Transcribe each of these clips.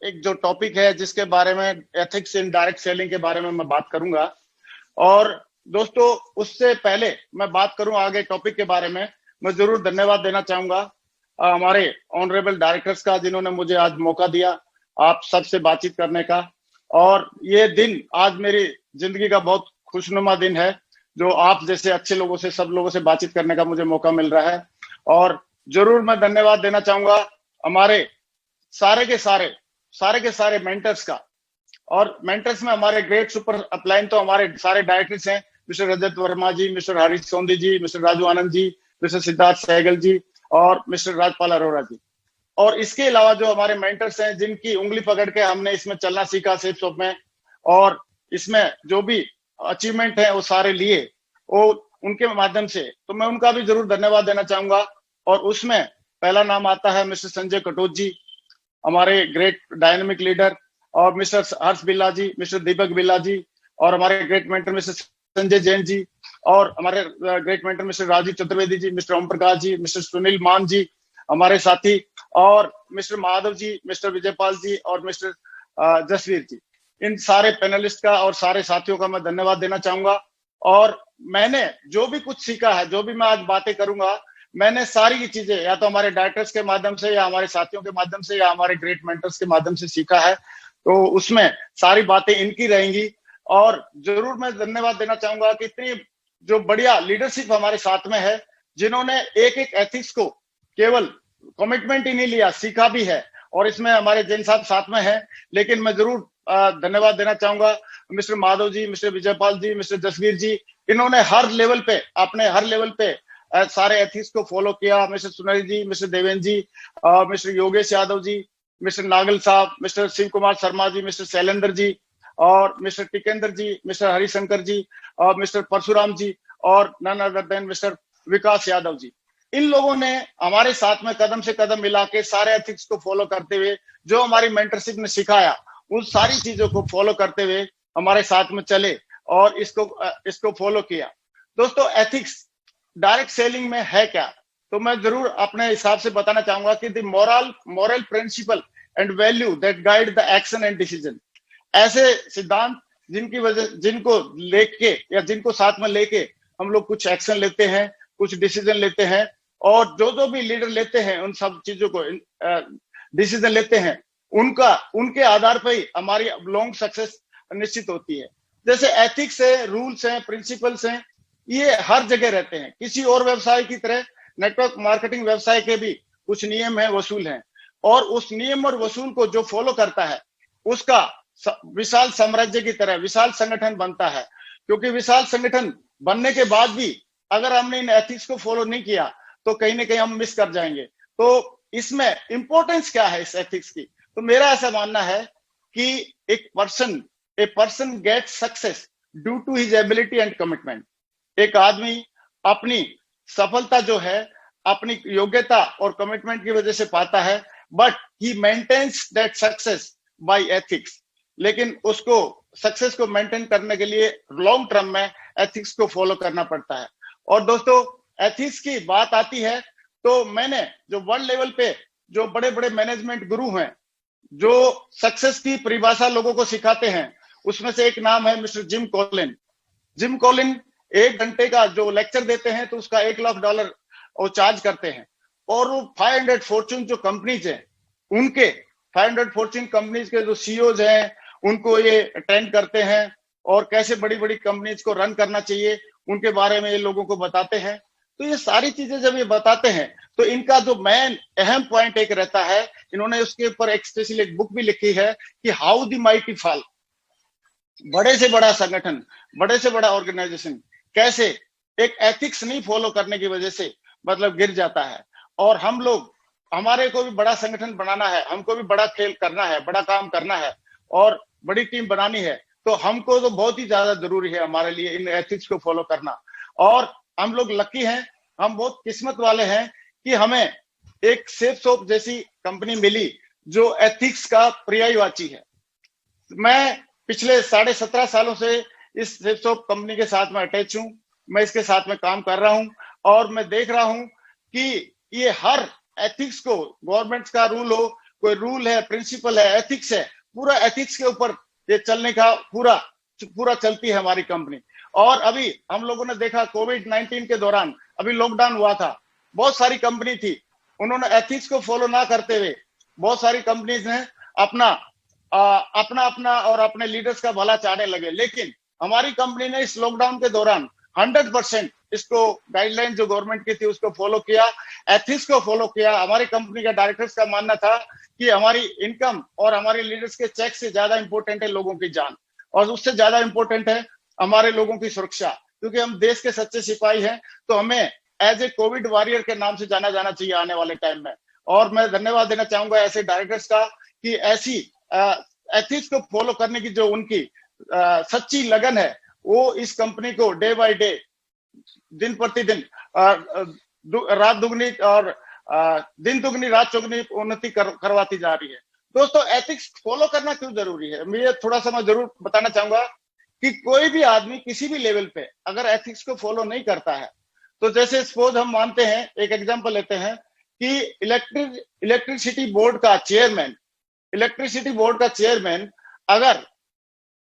एक जो टॉपिक है जिसके बारे में एथिक्स इन डायरेक्ट सेलिंग के बारे में मैं बात करूंगा। और दोस्तों उससे पहले मैं बात करूं आगे टॉपिक के बारे में, मैं जरूर धन्यवाद देना चाहूंगा हमारे ऑनरेबल डायरेक्टर्स का, जिन्होंने मुझे आज मौका दिया आप सबसे बातचीत करने का। और ये दिन आज मेरी जिंदगी का बहुत खुशनुमा दिन है, जो आप जैसे अच्छे लोगों से, सब लोगों से बातचीत करने का मुझे मौका मिल रहा है। और जरूर मैं धन्यवाद देना चाहूंगा हमारे सारे के सारे मेंटर्स का। और मेंटर्स में हमारे ग्रेट सुपर अपलाइन तो हमारे सारे डायरेक्टर्स हैं, मिस्टर रजत वर्मा जी, मिस्टर हरीश सोंदी जी, मिस्टर राजू आनंद जी, मिस्टर सिद्धार्थ सहगल जी और मिस्टर राजपाल अरोड़ा जी। और इसके अलावा जो हमारे मेंटर्स हैं, जिनकी उंगली पकड़ के हमने इसमें चलना सीखा सेफ शॉप में, और इसमें जो भी अचीवमेंट है वो सारे लिए वो उनके माध्यम से, तो मैं उनका भी जरूर धन्यवाद देना चाहूंगा। और उसमें पहला नाम आता है मिस्टर संजय कटोच जी, हमारे ग्रेट डायनेमिक लीडर, और मिस्टर हर्ष बिल्ला जी, मिस्टर दीपक बिल्ला जी, और हमारे great mentor mister Sanjay Jain ji, और हमारे great mentor mister Rajeev Chaturvedi ji, mister Om Prakash ji, mister Sunil Maan ji हमारे साथी, और मिस्टर माधव जी, मिस्टर विजयपाल जी और मिस्टर जसवीर जी। इन सारे पैनलिस्ट का और सारे साथियों का मैं धन्यवाद देना चाहूंगा। और मैंने जो भी कुछ सीखा है, जो भी मैं आज बातें करूंगा, मैंने सारी ये चीजें या तो हमारे डायरेक्टर्स के माध्यम से, या हमारे साथियों के माध्यम से, या हमारे ग्रेट मेंटर्स के माध्यम से सीखा है। तो उसमें सारी बातें इनकी रहेंगी। और जरूर मैं धन्यवाद देना चाहूंगा कि इतनी जो बढ़िया लीडरशिप हमारे साथ में है, जिन्होंने एक एक एथिक्स को केवल कमिटमेंट ही नहीं लिया, सीखा भी है। और इसमें हमारे जैन साहब साथ में है, लेकिन मैं जरूर धन्यवाद देना चाहूंगा मिस्टर माधव जी, मिस्टर विजयपाल जी, मिस्टर जसवीर जी। इन्होंने हर लेवल पे, अपने हर लेवल पे सारे एथिक्स को फॉलो किया। मिस्टर सुनील जी, मिस्टर देवेंद्र जी, मिस्टर योगेश यादव जी, मिस्टर नागल साहब, मिस्टर शिव कुमार शर्मा जी, मिस्टर शैलेंद्र जी, और मिस्टर टिकेंद्र जी, मिस्टर हरिशंकर जी, और मिस्टर परशुराम जी, और नन अदर देन मिस्टर विकास यादव जी। इन लोगों ने हमारे साथ में कदम से कदम मिला के सारे एथिक्स को फॉलो करते हुए, जो हमारी मेंटरशिप ने सिखाया उन सारी चीजों को फॉलो करते हुए हमारे साथ में चले और इसको फॉलो किया। दोस्तों एथिक्स डायरेक्ट सेलिंग में है क्या, तो मैं जरूर अपने हिसाब से बताना चाहूंगा कि the moral principle and value that guide the action and decision. ऐसे सिद्धांत जिनको लेके या जिनको साथ में लेके हम लोग कुछ एक्शन लेते हैं, कुछ डिसीजन लेते हैं, और जो भी लीडर लेते हैं उन सब चीजों को डिसीजन लेते हैं, उनके आधार पर ही हमारी लॉन्ग सक्सेस निश्चित होती है। जैसे एथिक्स है, रूल्स हैं, प्रिंसिपल्स हैं, ये हर जगह रहते हैं। किसी और व्यवसाय की तरह नेटवर्क मार्केटिंग व्यवसाय के भी कुछ नियम है, वसूल हैं, और उस नियम और वसूल को जो फॉलो करता है उसका विशाल साम्राज्य की तरह विशाल संगठन बनता है। क्योंकि विशाल संगठन बनने के बाद भी अगर हमने इन एथिक्स को फॉलो नहीं किया तो कहीं ना कहीं हम मिस कर जाएंगे। तो इसमें इंपॉर्टेंस क्या है इस एथिक्स की, तो मेरा ऐसा मानना है कि a person get success due to his ability and commitment. एक आदमी अपनी सफलता जो है अपनी योग्यता और कमिटमेंट की वजह से पाता है, but he maintains that success by ethics. लेकिन उसको सक्सेस को मेंटेन करने के लिए लॉन्ग टर्म में एथिक्स को फॉलो करना पड़ता है। और दोस्तों एथिक्स की बात आती है तो मैंने जो वर्ल्ड लेवल पे जो बड़े बड़े मैनेजमेंट गुरु हैं, जो सक्सेस की परिभाषा लोगों को सिखाते हैं, उसमें से एक नाम है mister gym Colin. Gym Colin 1 घंटे का जो लेक्चर देते हैं तो उसका $1 लाख वो चार्ज करते हैं। और वो 500 फॉर्च्यून जो कंपनीज हैं, उनके 500 फॉर्च्यून कंपनीज के जो सीईओज हैं, उनको ये ट्रेन करते हैं, और कैसे बड़ी बड़ी कंपनीज को रन करना चाहिए उनके बारे में ये लोगों को बताते हैं। तो ये सारी चीजें जब ये बताते हैं तो इनका जो मेन अहम पॉइंट एक रहता है, इन्होंने उसके ऊपर एक स्पेशल एक बुक भी लिखी है कि हाउ द माइटी फॉल। बड़े से बड़ा संगठन, बड़े से बड़ा ऑर्गेनाइजेशन कैसे एक एथिक्स नहीं फॉलो करने की वजह से मतलब गिर जाता है। और हम लोग, हमारे को भी बड़ा संगठन बनाना है, हमको भी बड़ा खेल करना है, बड़ा काम करना है और बड़ी टीम बनानी है, तो हमको तो बहुत ही ज्यादा जरूरी है हमारे लिए इन एथिक्स को फॉलो करना। और हम लोग लकी हैं, हम बहुत किस्मत वाले हैं कि हमें एक सेफ शॉप जैसी कंपनी मिली जो एथिक्स का पर्यायवाची है। मैं पिछले 17.5 सालों से इस सेफ शॉप कंपनी के साथ में अटैच हूं, मैं इसके साथ में काम कर रहा हूं, और मैं देख रहा हूं कि ये हर एथिक्स को, गवर्नमेंट का रूल हो, कोई रूल है, प्रिंसिपल है, एथिक्स है, पूरा एथिक्स के ऊपर ये चलने का पूरा चलती है हमारी कंपनी। और अभी हम लोगों ने देखा कोविड-19 के दौरान, अभी लॉकडाउन हुआ था, बहुत सारी कंपनी थी, उन्होंने एथिक्स को फॉलो ना करते हुए बहुत सारी कंपनीज ने अपना और अपने लीडर्स का भला चाहने लगे। लेकिन हमारी कंपनी ने इस लॉकडाउन के दौरान 100% इसको गाइडलाइन जो गवर्नमेंट की थी उसको फॉलो किया, एथिक्स को फॉलो किया। हमारी कंपनी का डायरेक्टर्स का मानना था कि हमारी इनकम और हमारे लीडर्स के चेक से ज्यादा इंपॉर्टेंट है लोगों की जान, और उससे ज्यादा इंपॉर्टेंट है हमारे लोगों की सुरक्षा, क्योंकि हम देश के सच्चे सिपाही हैं। तो हमें एज ए कोविड वॉरियर के नाम से जाना जाना चाहिए आने वाले टाइम में। और मैं धन्यवाद देना चाहूंगा ऐसे डायरेक्टर्स का कि ऐसी एथिक्स को फॉलो करने की जो उनकी सच्ची लगन है, वो इस कंपनी को डे बाय डे, दिन प्रतिदिन रात दुगनी और दिन दुगनी रात चौगुनी उन्नति करवाती जा रही है। दोस्तों, एथिक्स फॉलो करना क्यों जरूरी है, मैं थोड़ा सा मैं जरूर बताना चाहूंगा कि कोई भी आदमी किसी भी लेवल पे अगर एथिक्स को फॉलो नहीं करता है, तो जैसे सपोज हम मानते हैं, एक एग्जांपल लेते हैं कि इलेक्ट्रिसिटी बोर्ड का चेयरमैन अगर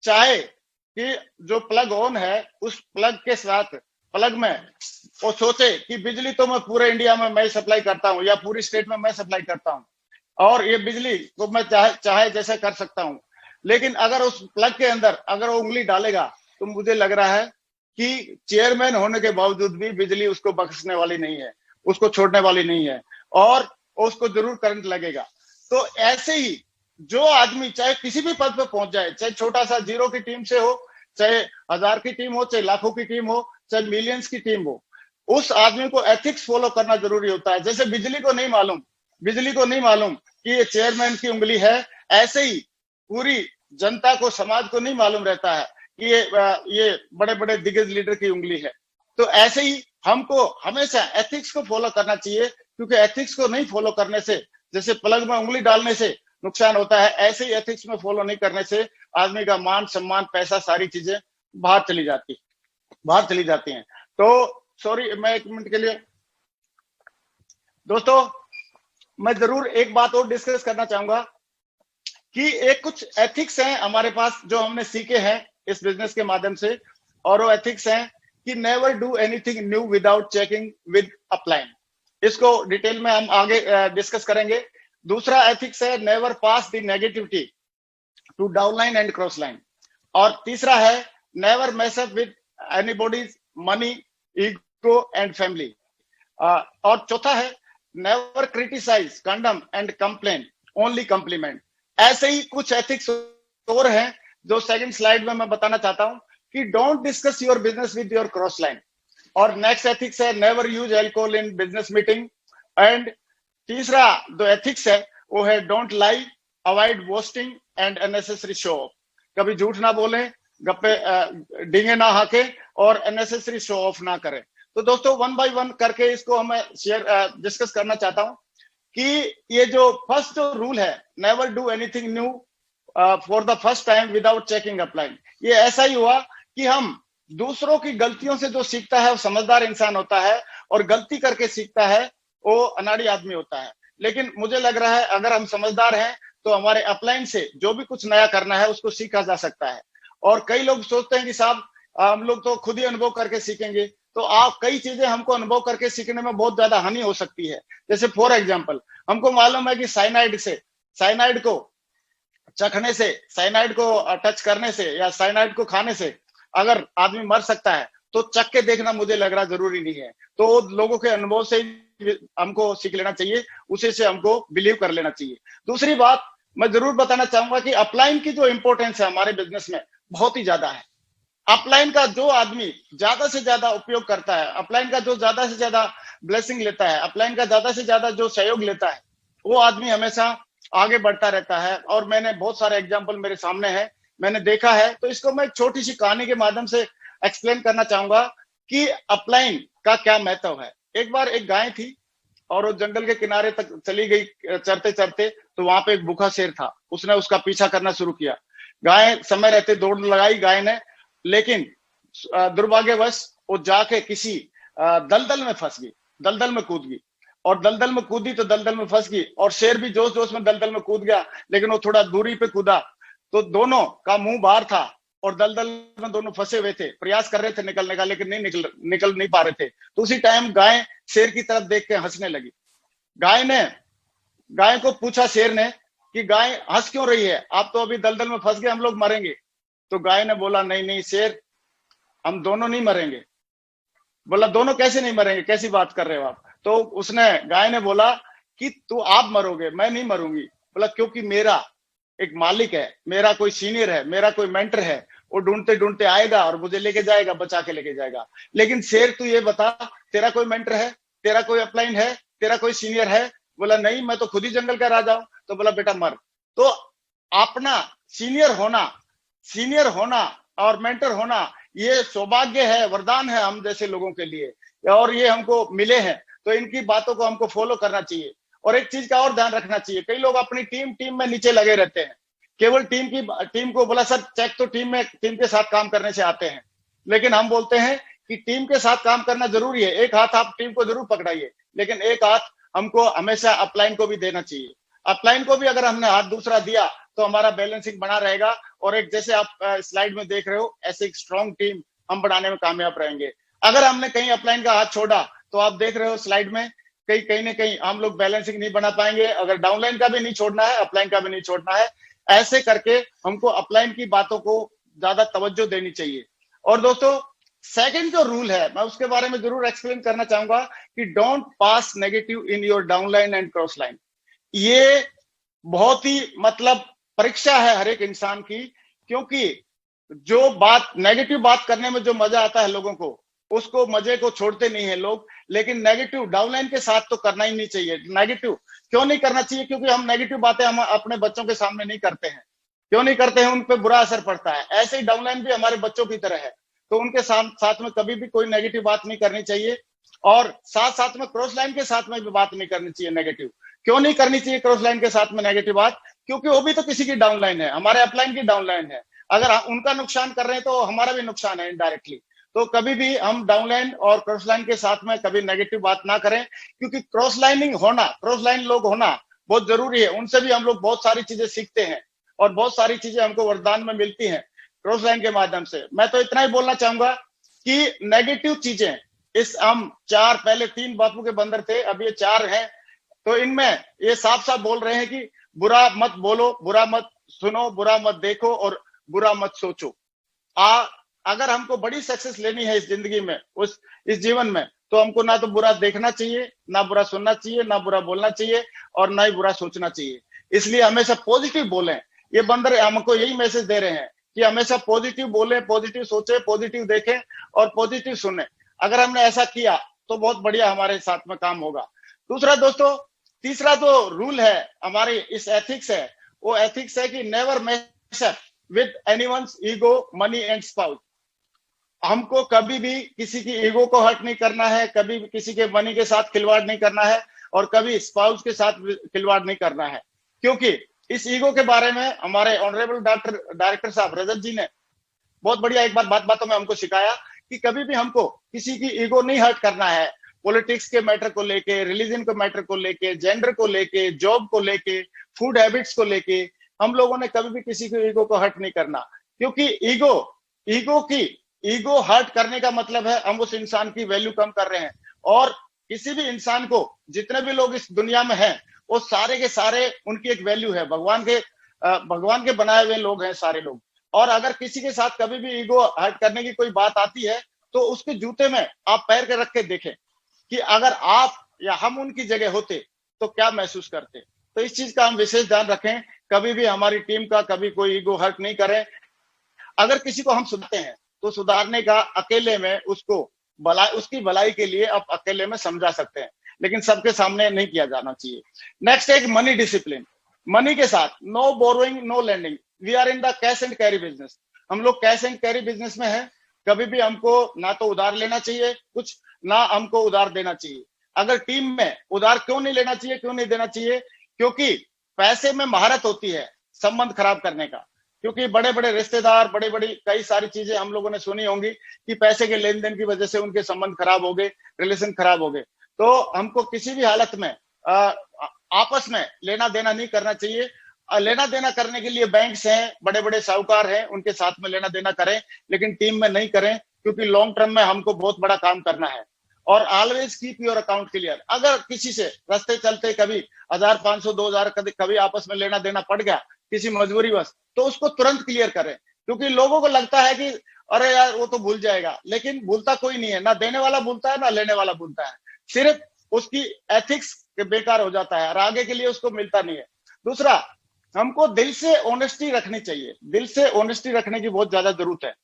चाहे कि जो प्लग ऑन है उस प्लग के साथ प्लग में वो सोचे कि बिजली तो मैं पूरे इंडिया में मैं सप्लाई करता हूं या पूरी स्टेट में मैं सप्लाई करता हूं और ये बिजली को मैं चाहे जैसे कर सकता हूं, लेकिन अगर उस प्लग के अंदर अगर वो उंगली डालेगा तो मुझे लग रहा है कि चेयरमैन होने के बावजूद भी बिजली उसको बख्शने वाली नहीं है, उसको छोड़ने वाली नहीं है और उसको जरूर करंट लगेगा। तो ऐसे ही जो आदमी चाहे किसी भी पद पे पहुंच जाए, चाहे छोटा सा 0 की टीम से हो, चाहे 1000 की टीम हो, चाहे लाखों की टीम हो, चाहे मिलियंस की टीम हो, उस आदमी को एथिक्स फॉलो करना जरूरी होता है। जैसे बिजली को नहीं मालूम कि ये चेयरमैन की उंगली है, ऐसे ही पूरी जनता को, समाज को नहीं मालूम रहता है कि ये बड़े बड़े दिग्गज लीडर की उंगली है। तो ऐसे ही हमको हमेशा एथिक्स को फॉलो करना चाहिए, क्योंकि एथिक्स को नहीं फॉलो करने से, जैसे प्लग में उंगली डालने से नुकसान होता है, ऐसे ही एथिक्स में फॉलो नहीं करने से आदमी का मान सम्मान, पैसा, सारी चीजें बाहर चली जाती हैं। तो सॉरी, मैं 1 मिनट के लिए दोस्तों मैं जरूर एक बात और डिस्कस करना चाहूंगा कि एक कुछ एथिक्स हैं हमारे पास जो हमने सीखे हैं इस बिजनेस के माध्यम से, और वो एथिक्स हैं कि never do anything new without checking with upline. इसको डिटेल में हम आगे डिस्कस करेंगे। दूसरा एथिक्स है never pass the negativity to downline and cross line. और तीसरा है never mess up with anybody's money, ego and family. और चौथा है never criticise, condemn and complain, only compliment. ऐसे ही कुछ एथिक्स और हैं जो सेकंड स्लाइड में मैं बताना चाहता हूं कि don't discuss your business with your cross line. और नेक्स्ट एथिक्स है never use alcohol in business meeting. And तीसरा जो एथिक्स है वो है don't lie, avoid boasting and unnecessary show off. कभी झूठ ना बोले, गप्पे डींगे ना हाके और अननेसेसरी शो ऑफ ना करें। तो दोस्तों 1 बाय 1 करके इसको मैं डिस्कस करना चाहता हूं कि ये जो फर्स्ट जो रूल है never do anything new for the first time without checking upline, ये ऐसा ही हुआ कि हम दूसरों की गलतियों से जो सीखता है वो समझदार इंसान होता है, और गलती करके सीखता है वो अनाड़ी आदमी होता है। लेकिन मुझे लग रहा है अगर हम समझदार हैं तो हमारे अपलाइन से जो भी कुछ नया करना है उसको सीखा जा सकता है। और कई लोग सोचते हैं कि साहब हम लोग तो खुद ही अनुभव करके सीखेंगे, तो आप कई चीजें हमको अनुभव करके सीखने में बहुत ज्यादा हानि हो सकती है। जैसे फॉर एग्जांपल हमको मालूम है कि साइनाइड को चखने से, साइनाइड को टच करने से या साइनाइड को खाने से अगर आदमी मर सकता है, तो चख के देखना मुझे लग रहा जरूरी नहीं है। तो लोगों के अनुभव से हमको सीख लेना चाहिए, उसी से हमको बिलीव कर लेना चाहिए। दूसरी बात मैं जरूर बताना चाहूंगा कि अपलाइन की जो इंपॉर्टेंस है हमारे बिजनेस में बहुत ही ज्यादा है। अपलाइन का जो आदमी ज्यादा से ज्यादा उपयोग करता है, अपलाइन का जो ज्यादा से ज्यादा ब्लेसिंग लेता है, अपलाइन का ज्यादा से ज्यादा जो सहयोग लेता है, वो आदमी हमेशा आगे बढ़ता रहता है। और मैंने बहुत सारे एग्जाम्पल मेरे सामने है, मैंने देखा है। तो इसको मैं एक छोटी सी कहानी के माध्यम से एक्सप्लेन करना चाहूंगा कि अपलाइन का क्या महत्व है। एक बार एक गाय थी और वो जंगल के किनारे तक चली गई चरते चरते, तो वहां पे एक भूखा शेर था। उसने उसका पीछा करना शुरू किया। गाय समय रहते दौड़ लगाई गाय ने, लेकिन दुर्भाग्यवश वो जाके किसी दलदल में फंस गई, दलदल में कूद गई। और दलदल में कूदी तो दलदल में फंस गई, और शेर भी जोश जोश में दलदल में कूद गया, लेकिन वो थोड़ा दूरी पे कूदा तो दोनों का मुंह बाहर था और दलदल में दोनों फंसे हुए थे, प्रयास कर रहे थे निकलने का, लेकिन नहीं निकल नहीं पा रहे थे। तो उसी टाइम गाय शेर की तरफ देख के हंसने लगी। गाय को पूछा शेर ने कि गाय हंस क्यों रही है, आप तो अभी दलदल में फंस गए, हम लोग मरेंगे। तो गाय ने बोला नहीं नहीं शेर, हम दोनों नहीं मरेंगे। बोला दोनों कैसे नहीं मरेंगे, कैसी बात कर रहे हो आप? तो उसने गाय ने बोला कि तू आप मरोगे, मैं नहीं मरूंगी। बोला क्योंकि मेरा एक मालिक है, मेरा कोई सीनियर है, मेरा कोई मेंटर है, वो ढूंढते ढूंढते आएगा और मुझे लेके जाएगा, बचा के लेके जाएगा। लेकिन शेर तू ये बता, तेरा कोई मेंटर है, तेरा कोई अपलाइन है, तेरा कोई सीनियर है? बोला नहीं, मैं तो खुद ही जंगल का राजा हूं। तो बोला बेटा मर। तो अपना सीनियर होना और मेंटर होना ये सौभाग्य है, वरदान है हम जैसे लोगों के लिए, और ये हमको मिले हैं, तो इनकी बातों को हमको फॉलो करना चाहिए। और एक चीज का और ध्यान रखना चाहिए, कई लोग अपनी टीम में नीचे लगे रहते हैं, केवल टीम को बोला सर चेक तो टीम के साथ काम करने से आते हैं, लेकिन हम बोलते हैं कि टीम के साथ काम करना जरूरी है, एक हाथ आप टीम को जरूर पकड़ाइए, लेकिन एक हाथ हमको हमेशा अपलाइन को भी देना चाहिए। अपलाइन को भी अगर हमने हाथ दूसरा दिया तो हमारा बैलेंसिंग बना रहेगा, और एक जैसे आप स्लाइड में देख रहे हो ऐसे एक स्ट्रॉन्ग टीम हम बनाने में कामयाब रहेंगे। अगर हमने कहीं अपलाइन का हाथ छोड़ा तो आप देख रहे हो स्लाइड में कहीं ना कहीं हम लोग बैलेंसिंग नहीं बना पाएंगे। अगर डाउनलाइन का भी नहीं छोड़ना है, अपलाइन का भी नहीं छोड़ना है, ऐसे करके हमको अपलाइन की बातों को ज्यादा तवज्जो देनी चाहिए। और दोस्तों सेकंड जो रूल है मैं उसके बारे में जरूर एक्सप्लेन करना चाहूंगा कि don't pass negative in your downline and cross line. ये बहुत ही मतलब परीक्षा है हर एक इंसान की, क्योंकि जो बात नेगेटिव बात करने में जो मजा आता है लोगों को, उसको मजे को छोड़ते नहीं है लोग। लेकिन नेगेटिव डाउनलाइन के साथ तो करना ही नहीं चाहिए। नेगेटिव क्यों नहीं करना चाहिए? क्योंकि हम नेगेटिव बातें हम अपने बच्चों के सामने नहीं करते हैं। क्यों नहीं करते हैं? उन पे बुरा असर पड़ता है। ऐसे ही डाउनलाइन भी हमारे बच्चों की तरह है, तो उनके साथ में कभी भी कोई नेगेटिव बात नहीं करनी चाहिए, और साथ में क्रॉस लाइन के साथ में भी बात नहीं करनी चाहिए नेगेटिव। क्यों नहीं करनी चाहिए क्रॉस लाइन के साथ में नेगेटिव बात? क्योंकि वो भी तो किसी की डाउनलाइन है, हमारे अपलाइन की डाउनलाइन है। अगर उनका नुकसान कर रहे हैं तो हमारा भी नुकसान है इनडायरेक्टली। तो कभी भी हम डाउनलाइन और क्रॉस लाइन के साथ में कभी नेगेटिव बात ना करें, क्योंकि क्रॉस लाइन लोग होना बहुत जरूरी है। उनसे भी हम लोग बहुत सारी चीजें सीखते हैं और बहुत सारी चीजें हमको वरदान में मिलती हैं क्रॉस लाइन के माध्यम से। मैं तो इतना ही बोलना चाहूंगा कि नेगेटिव चीजें इस हम पहले 3 बापू के बंदर थे, अब ये 4 हैं, तो इनमें ये साफ साफ बोल रहे हैं कि बुरा मत बोलो, बुरा मत सुनो, बुरा मत देखो और बुरा मत सोचो। अगर हमको बड़ी सक्सेस लेनी है इस जिंदगी में, इस जीवन में, तो हमको ना तो बुरा देखना चाहिए, ना बुरा सुनना चाहिए, ना बुरा बोलना चाहिए और ना ही बुरा सोचना चाहिए। इसलिए हमेशा पॉजिटिव बोलें। ये बंदर हमको यही मैसेज दे रहे हैं कि हमेशा पॉजिटिव बोले, पॉजिटिव सोचे, पॉजिटिव देखें और पॉजिटिव सुने। अगर हमने ऐसा किया तो बहुत बढ़िया हमारे साथ में काम होगा। दूसरा दोस्तों, तीसरा जो रूल है हमारे इस एथिक्स है, वो एथिक्स है कि never mess up with anyone's ego, money and spouse. हमको कभी भी किसी की ईगो को हर्ट नहीं करना है, कभी भी किसी के मनी के साथ खिलवाड़ नहीं करना है और कभी स्पाउस के साथ खिलवाड़ नहीं करना है। क्योंकि इस ईगो के बारे में हमारे ऑनरेबल डायरेक्टर साहब रजत जी ने बहुत बढ़िया एक बातों में हमको सिखाया कि कभी भी हमको किसी की ईगो नहीं हर्ट करना है। पॉलिटिक्स के मैटर को लेके, रिलीजन के मैटर को लेके, जेंडर को लेके, जॉब को लेके, फूड हैबिट्स को लेके, हम लोगों ने कभी भी किसी की ईगो को हर्ट नहीं करना। क्योंकि ईगो हर्ट करने का मतलब है हम उस इंसान की वैल्यू कम कर रहे हैं। और किसी भी इंसान को, जितने भी लोग इस दुनिया में हैं, वो सारे के सारे उनकी एक वैल्यू है। भगवान के बनाए हुए लोग हैं सारे लोग। और अगर किसी के साथ कभी भी ईगो हर्ट करने की कोई बात आती है तो उसके जूते में आप पैर के रख के देखें कि अगर आप या हम उनकी जगह होते तो क्या महसूस करते। तो इस चीज का हम विशेष ध्यान रखें, कभी भी हमारी टीम का कभी कोई ईगो हर्ट नहीं करें। अगर किसी को हम सुनते हैं तो सुधारने का अकेले में उसकी भलाई के लिए आप अकेले में समझा सकते हैं, लेकिन सबके सामने नहीं किया जाना चाहिए। नेक्स्ट एक मनी डिसिप्लिन। मनी के साथ no borrowing, no lending. We are in the cash and carry business. हम लोग कैश एंड कैरी बिजनेस में हैं। कभी भी हमको ना तो उधार लेना चाहिए कुछ, ना हमको उधार देना चाहिए। अगर टीम में उधार क्यों नहीं लेना चाहिए, क्यों नहीं देना चाहिए? क्योंकि पैसे में महारत होती है संबंध खराब करने का। क्योंकि बड़े बड़े रिश्तेदार, बड़ी बड़ी कई सारी चीजें हम लोगों ने सुनी होंगी कि पैसे के लेन देन की वजह से उनके संबंध खराब हो गए, रिलेशन खराब हो गए। तो हमको किसी भी हालत में आपस में लेना देना नहीं करना चाहिए। लेना देना करने के लिए बैंक्स हैं, बड़े बड़े साहूकार हैं, उनके साथ में लेना देना करें, लेकिन टीम में नहीं करें, क्योंकि लॉन्ग टर्म में हमको बहुत बड़ा काम करना है। और always keep your account clear. अगर किसी से रास्ते चलते कभी 1500 2000 कभी आपस में लेना देना पड़ गया किसी मजबूरी बस, तो उसको तुरंत क्लियर करें, क्योंकि लोगों को लगता है कि अरे यार वो तो भूल जाएगा, लेकिन भूलता कोई नहीं है, ना देने वाला भूलता है ना लेने वाला भूलता है, सिर्फ उसकी एथिक्स बेकार हो जाता है और आगे के लिए उसको मिलता नहीं है। दूसरा, हमको दिल से ऑनेस्टी रखनी चाहिए, दिल से ऑनेस्टी रखने की बहुत ज्यादा जरूरत है।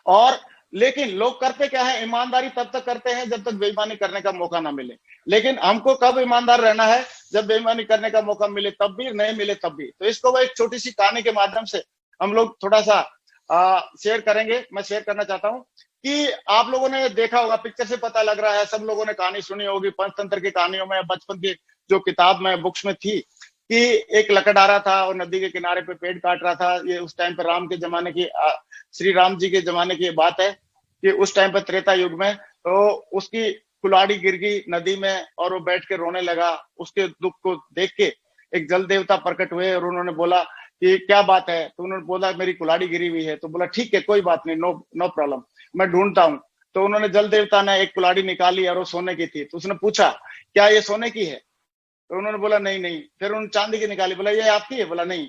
और लेकिन लोग करते क्या है, ईमानदारी तब तक करते हैं जब तक बेईमानी करने का मौका ना मिले। लेकिन हमको कब ईमानदार रहना है, जब बेईमानी करने का मौका मिले तब भी, नहीं मिले तब भी। तो इसको एक छोटी सी कहानी के माध्यम से हम लोग थोड़ा सा शेयर करेंगे। मैं शेयर करना चाहता हूँ कि आप लोगों ने देखा होगा, पिक्चर से पता लग रहा है, सब लोगों ने कहानी सुनी होगी पंचतंत्र की कहानियों में, बचपन की जो किताब में बुक्स में थी, कि एक लकड़हारा था और नदी के किनारे पे पेड़ काट रहा था। ये उस टाइम पे राम के जमाने की, श्री राम जी के जमाने की बात है कि उस टाइम पे त्रेता युग में, तो उसकी कुल्हाड़ी गिर गई नदी में और वो बैठ के रोने लगा। उसके दुख को देख के एक जल देवता प्रकट हुए और उन्होंने बोला कि क्या बात है, तो उन्होंने बोला मेरी कुल्हाड़ी गिरी हुई है। तो बोला ठीक है, कोई बात नहीं, नो प्रॉब्लम, मैं ढूंढता हूँ। तो उन्होंने जल देवता ने एक कुल्हाड़ी निकाली और वो सोने की थी। तो उसने पूछा क्या ये सोने की है? तो उन्होंने बोला नहीं नहीं। फिर उन्होंने चांदी की निकाली, बोला ये आपकी है? बोला नहीं।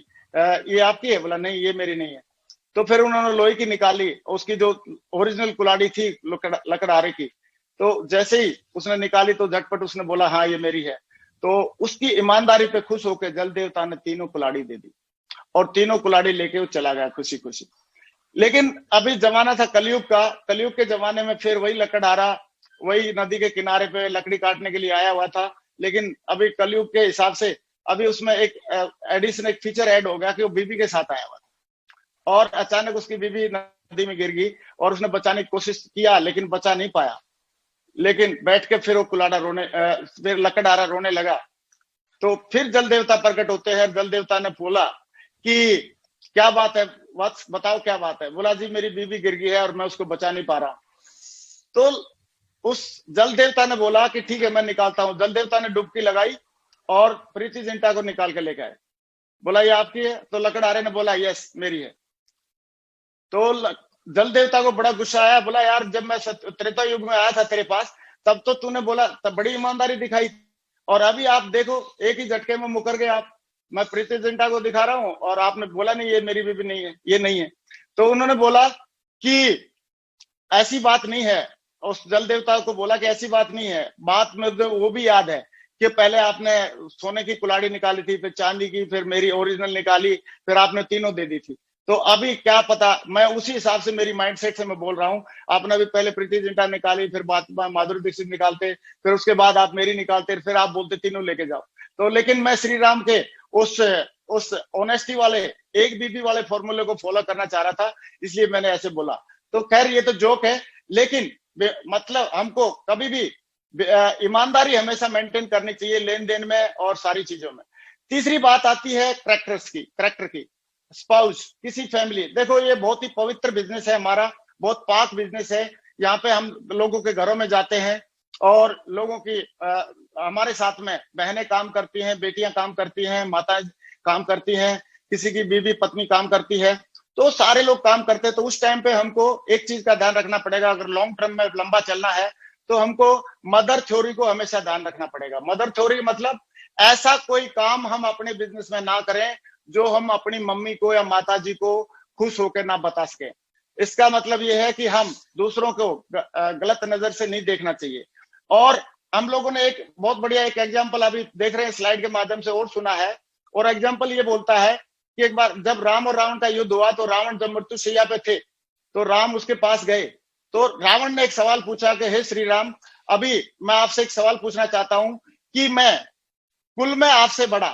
ये आपकी है? बोला नहीं, ये मेरी नहीं है। तो फिर उन्होंने लोहे की निकाली, उसकी जो ओरिजिनल कुल्हाड़ी थी लकड़हारे की, तो जैसे ही उसने निकाली तो झटपट उसने बोला हाँ ये मेरी है। तो उसकी ईमानदारी पे खुश होकर जल देवता ने तीनों कुल्हाड़ी दे दी और तीनों कुल्हाड़ी लेके वो चला गया खुशी खुशी। लेकिन अभी जमाना था कलयुग का, कलयुग के जमाने में फिर वही लकड़हारा वही नदी के किनारे पे लकड़ी काटने के लिए आया हुआ था। लेकिन अभी कलयुग के हिसाब से अभी उसमें एक एडिशन, एक फीचर ऐड हो गया कि वो बीबी के साथ आया हुआ था और अचानक उसकी बीबी नदी में गिर गई और उसने बचाने की कोशिश किया लेकिन बचा नहीं पाया। लेकिन बैठ के फिर वो कुल्हाड़ा रोने, फिर लकड़हारा रोने लगा। तो फिर जल देवता प्रकट होते हैं। जल देवता ने बोला कि क्या बात है वत्स, बताओ क्या बात है? बोला जी मेरी बीबी गिर गई है और मैं उसको बचा नहीं पा रहा। तो उस जल देवता ने बोला कि ठीक है मैं निकालता हूं। जल देवता ने डुबकी लगाई और प्रीति जिंटा को निकाल के लेकर आए। बोला ये आपकी है? तो लकड़हारे ने बोला यस मेरी है। तो जल देवता को बड़ा गुस्सा आया। बोला यार जब मैं त्रेता युग में आया था तेरे पास तब तो तूने बोला, तब बड़ी ईमानदारी दिखाई, और अभी आप देखो एक ही झटके में मुकर गए आप। मैं प्रीति जिंटा को दिखा रहा हूं और आपने बोला नहीं ये मेरी बीबी नहीं है, ये नहीं है। तो उन्होंने बोला कि ऐसी बात नहीं है। उस जल देवता को बोला कि ऐसी बात नहीं है। बात में तो वो भी याद है कि पहले आपने सोने की कुल्हाड़ी निकाली थी, फिर चांदी की, फिर मेरी ओरिजिनल निकाली, फिर आपने तीनों दे दी थी। तो अभी क्या पता, मैं उसी हिसाब से मेरी माइंडसेट से मैं बोल रहा हूँ। आपने अभी पहले प्रीति जिंटा निकाली, फिर बात माधुरी दीक्षित निकालते, फिर उसके बाद आप मेरी निकालते, फिर आप बोलते तीनों लेके जाओ। तो लेकिन मैं श्री राम के उस ऑनेस्टी वाले एक बीबी वाले फॉर्मूले को फॉलो करना चाह रहा था, इसलिए मैंने ऐसे बोला। तो खैर ये तो जोक है, लेकिन मतलब हमको कभी भी ईमानदारी हमेशा मेंटेन करनी चाहिए लेन देन में और सारी चीजों में। तीसरी बात आती है करैक्टर की। स्पाउस, किसी फैमिली, देखो ये बहुत ही पवित्र बिजनेस है हमारा, बहुत पाक बिजनेस है। यहाँ पे हम लोगों के घरों में जाते हैं और लोगों की हमारे साथ में बहनें काम करती हैं, बेटियां काम करती हैं, माताएं काम करती हैं, किसी की बीवी पत्नी काम करती है, तो सारे लोग काम करते हैं। तो उस टाइम पे हमको एक चीज का ध्यान रखना पड़ेगा, अगर लॉन्ग टर्म में लंबा चलना है तो हमको मदर थ्योरी को हमेशा ध्यान रखना पड़ेगा। मदर थ्योरी मतलब ऐसा कोई काम हम अपने बिजनेस में ना करें जो हम अपनी मम्मी को या माता जी को खुश होकर ना बता सके। इसका मतलब यह है कि हम दूसरों को गलत नजर से नहीं देखना चाहिए। और हम लोगों ने एक बहुत बढ़िया एक एग्जाम्पल अभी देख रहे हैं स्लाइड के माध्यम से और सुना है, और एग्जाम्पल ये बोलता है कि एक बार जब राम और रावण का युद्ध हुआ तो रावण जब मृत्युशैया पे थे तो राम उसके पास गए। तो रावण ने एक सवाल पूछा कि हे श्री राम, अभी मैं आपसे एक सवाल पूछना चाहता हूं कि मैं कुल में आपसे बड़ा,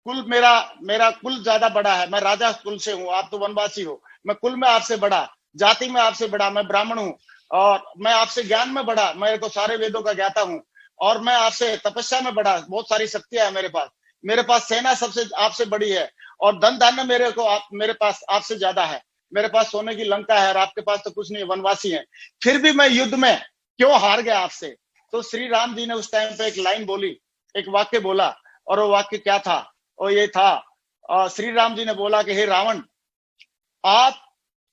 कुल मेरा कुल ज्यादा बड़ा है, मैं राजा कुल से हूं, आप तो वनवासी हो, मैं कुल में आपसे बड़ा, जाति में आपसे बड़ा, मैं ब्राह्मण हूं, और मैं आपसे ज्ञान में बड़ा, मेरे को सारे वेदों का ज्ञाता हूं, और मैं आपसे तपस्या में बड़ा, बहुत सारी शक्तियां है मेरे पास सेना सबसे आपसे बड़ी है, और धन धान्य मेरे पास आपसे ज्यादा है, मेरे पास सोने की लंका है और आपके पास तो कुछ नहीं, वनवासी है, फिर भी मैं युद्ध में क्यों हार गया आपसे? तो श्री राम जी ने उस टाइम पे एक लाइन बोली, एक वाक्य बोला, और वो वाक्य क्या था? और ये था, श्री राम जी ने बोला कि हे रावण, आप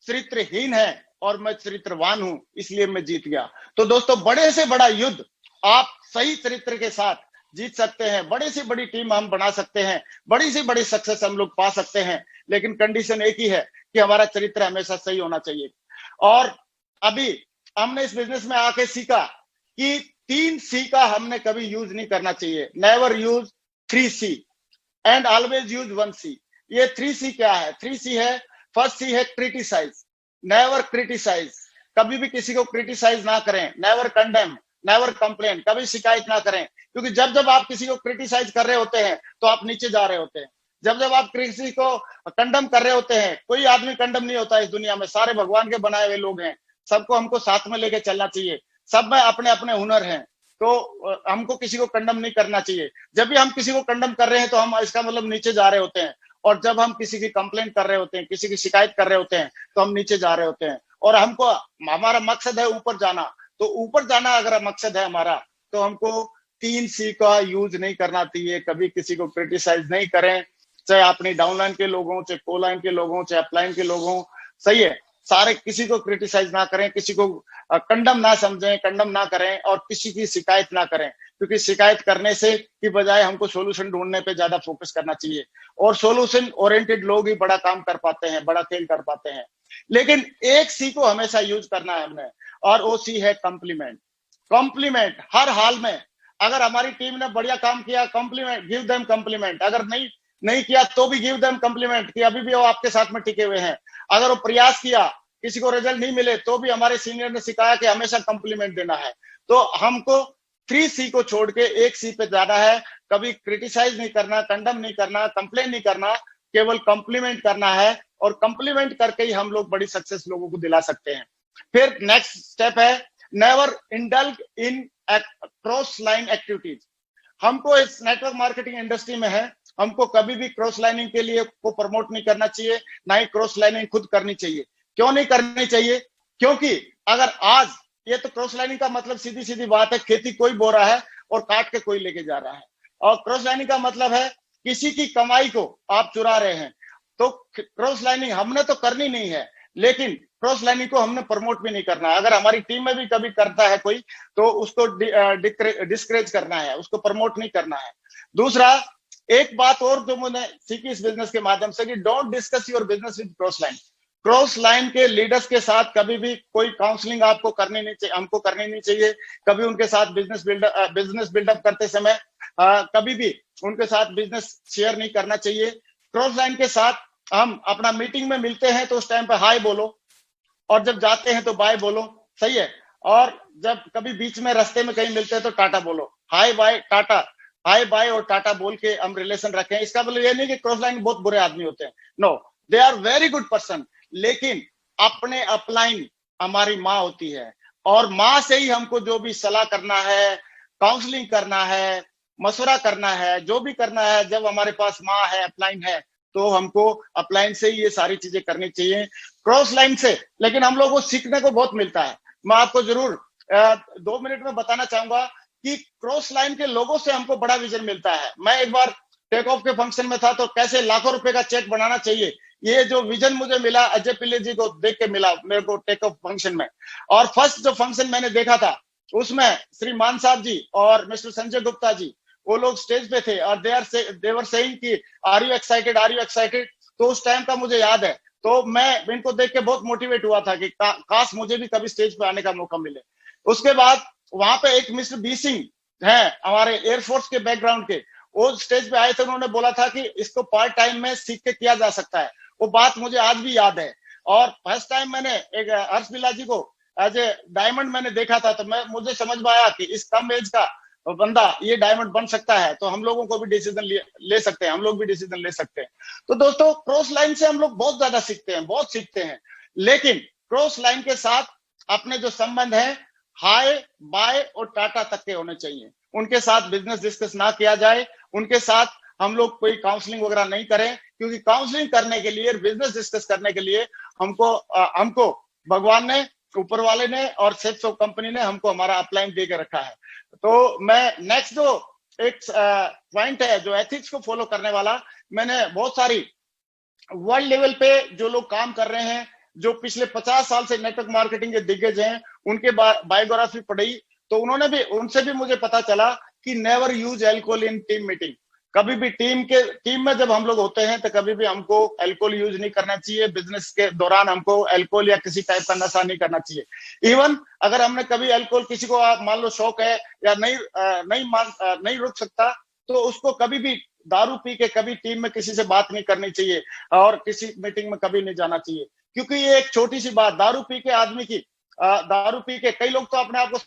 चरित्रहीन हैं और मैं चरित्रवान हूं, इसलिए मैं जीत गया। तो दोस्तों, बड़े से बड़ा युद्ध आप सही चरित्र के साथ जीत सकते हैं, बड़ी से बड़ी टीम हम बना सकते हैं, बड़ी से बड़ी सक्सेस हम लोग पा सकते हैं, लेकिन कंडीशन एक ही है कि हमारा चरित्र हमेशा सही होना चाहिए। और अभी हमने इस बिजनेस में आके सीखा कि 3C का हमने कभी यूज नहीं करना चाहिए। Never use 3C and always use 1C। ये 3C क्या है? 3C है, फर्स्ट C है क्रिटिसाइज, नेवर क्रिटिसाइज, कभी भी किसी को क्रिटिसाइज ना करें, नेवर कंडेम, नेवर कंप्लेन, कभी शिकायत ना करें, क्योंकि जब जब आप किसी को क्रिटिसाइज कर रहे होते हैं तो आप नीचे जा रहे होते हैं। जब जब आप किसी को कंडम कर रहे होते हैं, कोई आदमी कंडम नहीं होता इस दुनिया में, सारे भगवान के बनाए हुए लोग हैं, सबको हमको साथ में लेके चलना चाहिए, सब में अपने अपने हुनर हैं, तो हमको किसी को कंडम नहीं करना चाहिए। जब भी हम किसी को कंडम कर रहे हैं तो हम इसका मतलब नीचे जा रहे होते हैं, और जब हम किसी की कंप्लेंट कर रहे होते हैं, किसी की शिकायत कर रहे होते हैं, तो हम नीचे जा रहे होते हैं। और हमको, हमारा मकसद है ऊपर जाना, तो ऊपर जाना अगर मकसद है हमारा, तो हमको 3C का यूज नहीं करना चाहिए। कभी किसी को क्रिटिसाइज नहीं करें, चाहे अपनी डाउनलाइन के लोगों, चाहे कोलाइन के लोगों, चाहे अपलाइन के लोगों, सही है, सारे किसी को क्रिटिसाइज ना करें, किसी को कंडम ना समझें, कंडम ना करें, और किसी की शिकायत ना करें, क्योंकि शिकायत करने से की बजाय हमको सोल्यूशन ढूंढने पे ज्यादा फोकस करना चाहिए। और सोल्यूशन ओरिएंटेड लोग ही बड़ा काम कर पाते हैं, बड़ा खेल कर पाते हैं। लेकिन एक C को हमेशा यूज करना है हमने, और वो C है कॉम्प्लीमेंट। कॉम्प्लीमेंट हर हाल में, अगर हमारी टीम ने बढ़िया काम किया, कॉम्प्लीमेंट, गिव देम कॉम्प्लीमेंट। अगर नहीं किया तो भी गिव देम कॉम्प्लीमेंट कि अभी भी वो आपके साथ में टिके हुए हैं। अगर वो प्रयास किया, किसी को रिजल्ट नहीं मिले, तो भी हमारे सीनियर ने सिखाया कि हमेशा कॉम्प्लीमेंट देना है। तो हमको 3C को छोड़ के 1C पे ज्यादा है, कभी क्रिटिसाइज नहीं करना, कंडम नहीं करना, कंप्लेन नहीं करना, केवल कॉम्प्लीमेंट करना है, और कॉम्प्लीमेंट करके ही हम लोग बड़ी सक्सेस लोगों को दिला सकते हैं। फिर नेक्स्ट स्टेप है, never indulge in cross line activities. हमको इस नेटवर्क मार्केटिंग इंडस्ट्री में है, हमको कभी भी क्रॉस लाइनिंग के लिए को प्रमोट नहीं करना चाहिए, ना ही क्रॉस लाइनिंग खुद करनी चाहिए। क्यों नहीं करनी चाहिए? क्योंकि अगर आज ये तो क्रॉस लाइनिंग का मतलब सीधी सीधी बात है, खेती कोई बो रहा है और काट के कोई लेके जा रहा है, और क्रॉस लाइनिंग का मतलब है किसी की कमाई को आप चुरा रहे हैं। तो क्रॉस लाइनिंग हमने तो करनी नहीं है, लेकिन क्रॉस लाइनिंग को हमने प्रमोट भी नहीं करना है। अगर हमारी टीम में भी कभी करता है कोई, तो उसको डिस्करेज करना है, उसको प्रमोट नहीं करना है। दूसरा, एक बात और जो मैंने सीखी इस बिजनेस के माध्यम से, कि don't discuss your business with cross line. Cross line के लीडर्स के साथ कभी भी कोई काउंसलिंग आपको करनी नहीं चाहिए, हमको करनी नहीं चाहिए। कभी उनके साथ बिजनेस बिल्डअप करते समय कभी भी उनके साथ बिजनेस शेयर नहीं करना चाहिए। क्रॉस लाइन के साथ हम अपना मीटिंग में मिलते हैं तो उस टाइम पे हाय बोलो, और जब जाते हैं तो बाय बोलो, सही है। और जब कभी बीच में रास्ते में कहीं मिलते हैं तो टाटा बोलो, hi bye tata, hi bye और टाटा बोल के हम रिलेशन रखें। इसका मतलब ये नहीं कि क्रॉस लाइन बहुत बुरे आदमी होते हैं, no, they are very good person. लेकिन अपने अपलाइन हमारी माँ होती है, और माँ से ही हमको जो भी सलाह करना है, काउंसलिंग करना है, मशवरा करना है, जो भी करना है, जब हमारे पास माँ है, अपलाइन है, तो हमको अपलाइन से ही ये सारी चीजें करनी चाहिए, क्रॉस लाइन से। लेकिन हम लोगों को सीखने को बहुत मिलता है। मैं आपको जरूर 2 मिनट में बताना चाहूंगा कि क्रॉस लाइन के लोगों से हमको बड़ा विजन मिलता है। मैं एक बार टेक ऑफ के फंक्शन में था, तो कैसे लाखों रुपए का चेक बनाना चाहिए, ये जो विजन मुझे मिला अजय पिल्ले जी को देख के मिला मेरे को टेक ऑफ फंक्शन में। और फर्स्ट जो फंक्शन मैंने देखा था, उसमें श्री मान साहब जी और मिस्टर संजय गुप्ता जी, वो लोग स्टेज पे थे, और देवर सेइंग कि are you excited, are you excited. तो उस टाइम का मुझे याद है, तो मैं इनको देख के बहुत मोटिवेट हुआ था कि काश मुझे भी कभी स्टेज पे आने का मौका मिले। उसके बाद वहां पे एक मिस्टर बी सिंह है, हमारे एयरफोर्स के बैकग्राउंड के, वो स्टेज पे आए थे। उन्होंने बोला था कि इसको पार्ट टाइम में सीख के किया जा सकता है। वो बात मुझे आज भी याद है। और फर्स्ट टाइम मैंने एक हर्ष बिल्ला जी को एज ए डायमंड मैंने देखा था, तो मुझे समझ में आया कि इस कम एज का बंदा ये डायमंड बन सकता है, तो हम लोगों को भी डिसीजन ले सकते हैं, हम लोग भी डिसीजन ले सकते हैं। तो दोस्तों, क्रॉस लाइन से हम लोग बहुत ज्यादा सीखते हैं, बहुत सीखते हैं। लेकिन क्रॉस लाइन के साथ अपने जो संबंध है, हाय बाय और टाटा तक के होने चाहिए। उनके साथ बिजनेस डिस्कस ना किया जाए, उनके साथ हम लोग कोई काउंसलिंग वगैरह नहीं करें, क्योंकि काउंसलिंग करने के लिए, बिजनेस डिस्कस करने के लिए हमको भगवान ने, ऊपर वाले ने और सेट्स ऑफ कंपनी ने हमको हमारा अपलाइन दे के रखा है। तो मैं नेक्स्ट जो एक पॉइंट है जो एथिक्स को फॉलो करने वाला, मैंने बहुत सारी वर्ल्ड लेवल पे जो लोग काम कर रहे हैं, जो पिछले 50 साल से नेटवर्क मार्केटिंग के दिग्गज हैं, उनके बायोग्राफी पढ़ी, तो उनसे भी मुझे पता चला कि नेवर यूज अल्कोहल इन टीम मीटिंग। कभी भी टीम में जब हम लोग होते हैं तो कभी भी हमको अल्कोहल यूज नहीं करना चाहिए। बिजनेस के दौरान हमको अल्कोहल या किसी टाइप का नशा नहीं करना चाहिए। इवन अगर हमने कभी अल्कोहल, किसी को मान लो शौक है या नहीं रुक सकता, तो उसको कभी भी दारू पी के कभी टीम में किसी से बात नहीं करनी चाहिए और किसी मीटिंग में कभी नहीं जाना चाहिए। क्योंकि ये एक छोटी सी बात, दारू पी के आदमी की दारू पी के कई लोग तो अपने आप को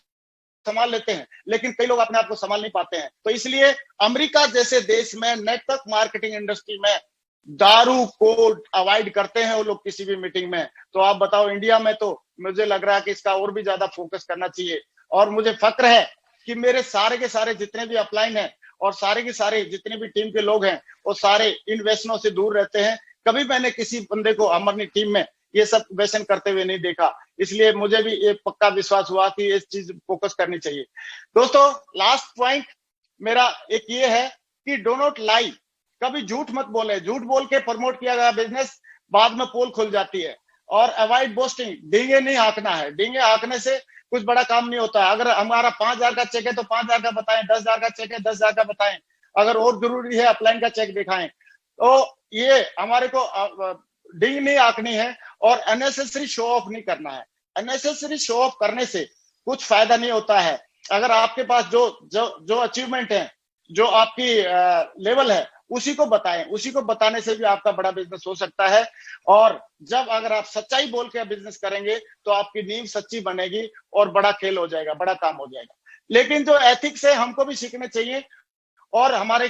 संभाल लेते हैं, लेकिन कई लोग अपने आप को संभाल नहीं पाते हैं। तो इसलिए अमेरिका जैसे देश में नेटवर्क मार्केटिंग इंडस्ट्री में दारू को अवॉइड करते हैं वो लोग किसी भी मीटिंग में। तो आप बताओ, इंडिया में तो मुझे लग रहा है कि इसका और भी ज्यादा फोकस करना चाहिए। और मुझे फक्र है कि मेरे सारे के सारे जितने भी अपलाइन हैं और सारे के सारे जितने भी टीम के लोग हैं, वो सारे इन व्यसनों से दूर रहते हैं। कभी मैंने किसी बंदे को हमारी टीम में ये सब व्यसन करते हुए नहीं देखा। इसलिए मुझे भी ये पक्का विश्वास हुआ कि इस चीज फोकस करनी चाहिए। दोस्तों, लास्ट पॉइंट मेरा एक ये है कि डो नॉट लाई। कभी झूठ मत बोले। झूठ बोल के प्रमोट किया गया बिजनेस बाद में पोल खुल जाती है। और अवॉइड बोस्टिंग, डींगे नहीं हाँकना है। डींगे हाँकने से कुछ बड़ा काम नहीं होता है। अगर हमारा 5,000 का चेक है तो 5,000 का बताएं, 10,000 का चेक है 10,000 का बताएं। अगर और जरूरी है अपलाइन का चेक दिखाएं। तो ये हमारे को डींग नहीं आंकनी है और अननेसेसरी शो ऑफ नहीं करना है। अननेसेसरी शो ऑफ करने से कुछ फायदा नहीं होता है। अगर आपके पास जो अचीवमेंट है, जो आपकी लेवल है, उसी को बताएं। उसी को बताने से भी आपका बड़ा बिजनेस हो सकता है। और जब अगर आप सच्चाई बोल के बिजनेस करेंगे तो आपकी नींव सच्ची बनेगी और बड़ा खेल हो जाएगा, बड़ा काम हो जाएगा। लेकिन जो एथिक्स है हमको भी सीखने चाहिए और हमारे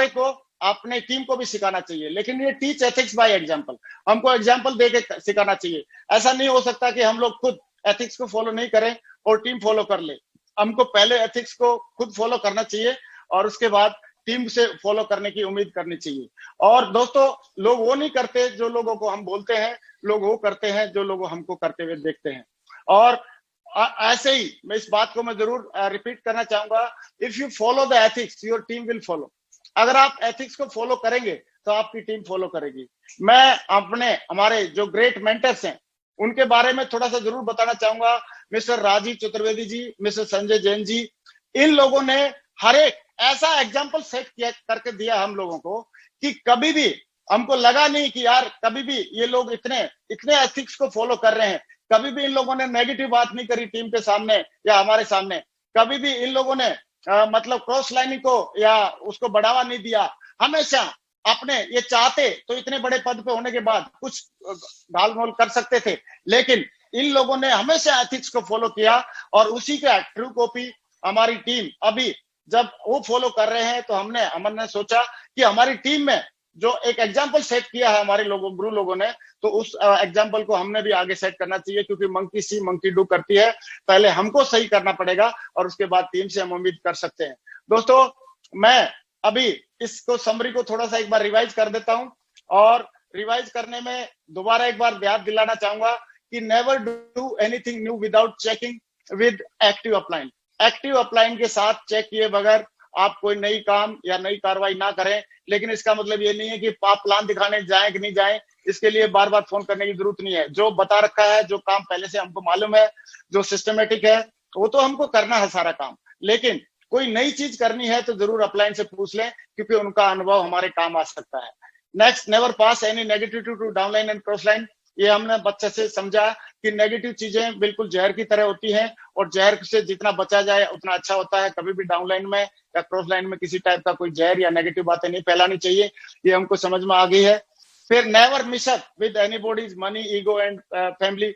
को अपने टीम को भी सिखाना चाहिए। लेकिन ये टीच एथिक्स बाय एग्जांपल, हमको एग्जांपल दे के सिखाना चाहिए। ऐसा नहीं हो सकता कि हम लोग खुद एथिक्स को फॉलो नहीं करें और टीम फॉलो कर ले। हमको पहले एथिक्स को खुद फॉलो करना चाहिए और उसके बाद टीम से फॉलो करने की उम्मीद करनी चाहिए। और दोस्तों, लोग वो नहीं करते जो लोगों को हम बोलते हैं, लोग वो करते हैं जो लोग हमको करते हुए देखते हैं। और ऐसे ही मैं इस बात को मैं जरूर रिपीट करना चाहूंगा, if you follow the ethics your team will follow. अगर आप एथिक्स को फॉलो करेंगे तो आपकी टीम फॉलो करेगी। मैं हमारे जो ग्रेट मेंटर्स हैं उनके बारे में थोड़ा सा जरूर बताना चाहूंगा। मिस्टर राजीव चतुर्वेदी जी, मिस्टर संजय जैन जी, इन लोगों ने हर एक ऐसा एग्जाम्पल सेट किया करके दिया हम लोगों को कि कभी भी हमको लगा नहीं कि यार कभी भी ये लोग इतने एथिक्स को फॉलो कर रहे हैं। कभी भी इन लोगों ने नेगेटिव बात नहीं करी टीम के सामने या हमारे सामने। कभी भी इन लोगों ने मतलब क्रॉस लाइनिंग को या उसको बढ़ावा नहीं दिया। हमेशा अपने ये चाहते तो इतने बड़े पद पे होने के बाद कुछ ढाल-मोल कर सकते थे, लेकिन इन लोगों ने हमेशा एथिक्स को फॉलो किया और उसी का ट्रू कॉपी हमारी टीम अभी जब वो फॉलो कर रहे हैं तो हमने सोचा कि हमारी टीम में जो एक एग्जाम्पल सेट किया है हमारे गुरु लोगों ने, तो उस एग्जाम्पल को हमने भी आगे सेट करना चाहिए। क्योंकि मंकी सी मंकी डू करती है, पहले हमको सही करना पड़ेगा और उसके बाद टीम से हम उम्मीद कर सकते हैं। दोस्तों, मैं अभी इसको समरी को थोड़ा सा एक बार रिवाइज कर देता हूं और रिवाइज करने में दोबारा एक बार याद दिलाना चाहूंगा कि never do anything new without checking with active upline. Active upline के साथ चेक किए बगैर आप कोई नई काम या नई कार्रवाई ना करें। लेकिन इसका मतलब ये नहीं है कि आप प्लान दिखाने जाएं कि नहीं जाएं, इसके लिए बार बार फोन करने की जरूरत नहीं है। जो बता रखा है, जो काम पहले से हमको मालूम है, जो सिस्टमेटिक है, वो तो हमको करना है सारा काम। लेकिन कोई नई चीज करनी है तो जरूर अपलाइन से पूछ लें, क्योंकि उनका अनुभव हमारे काम आ सकता है। Next, never pass any negativity to downline and cross line. ये हमने बच्चे से समझा कि नेगेटिव चीजें बिल्कुल जहर की तरह होती हैं और जहर से जितना बचा जाए उतना अच्छा होता है। कभी भी डाउनलाइन में या क्रॉस लाइन में किसी टाइप का कोई जहर या नेगेटिव बातें नहीं फैलानी चाहिए। ये हमको समझ में आ गई है। फिर never mess up with anybody's money, ego and family.